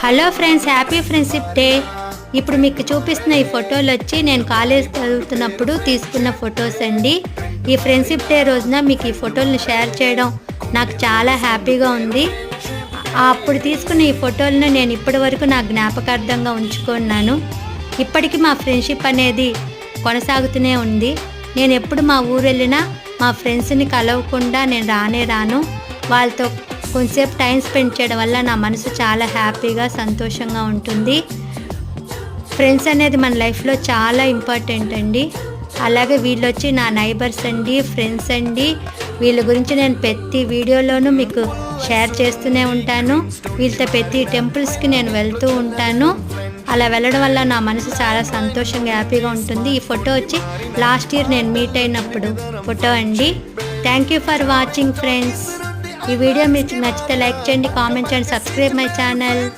Hello friends, happy friendship day. ఇప్పుడు మీకు చూపిస్తున్న ఈ ఫోటోలు వచ్చి నేను కాలేజ్ చదువుతున్నప్పుడు తీసుకున్న ఫొటోస్ అండి. ఈ ఫ్రెండ్షిప్ డే రోజున మీకు ఈ ఫోటోలను షేర్ చేయడం నాకు చాలా హ్యాపీగా ఉంది. అప్పుడు తీసుకున్న ఈ ఫోటోలను నేను ఇప్పటి వరకు నా జ్ఞాపకార్థంగా ఉంచుకున్నాను. ఇప్పటికీ మా ఫ్రెండ్షిప్ అనేది కొనసాగుతూనే ఉంది. నేను ఎప్పుడు మా ఊరు వెళ్ళినా మా ఫ్రెండ్స్ని కలవకుండా నేను రాను. వాళ్ళతో కొంచెంసేపు టైం స్పెండ్ చేయడం వల్ల నా మనసు చాలా హ్యాపీగా సంతోషంగా ఉంటుంది. ఫ్రెండ్స్ అనేది మన లైఫ్లో చాలా ఇంపార్టెంట్ అండి. అలాగే వీళ్ళు వచ్చి నా నైబర్స్ అండి, ఫ్రెండ్స్ అండి. వీళ్ళ గురించి నేను ప్రతి వీడియోలోనూ మీకు షేర్ చేస్తూనే ఉంటాను. వీళ్ళతో ప్రతి టెంపుల్స్కి నేను వెళ్తూ ఉంటాను. అలా వెళ్ళడం వల్ల నా మనసు చాలా సంతోషంగా హ్యాపీగా ఉంటుంది. ఈ ఫోటో వచ్చి లాస్ట్ ఇయర్ నేను మీట్ అయినప్పుడు ఫోటో అండి. Thank you for watching friends. ఈ వీడియో మీకు నచ్చితే లైక్ చేయండి, కామెంట్ చేయండి, సబ్స్క్రైబ్ మై ఛానల్.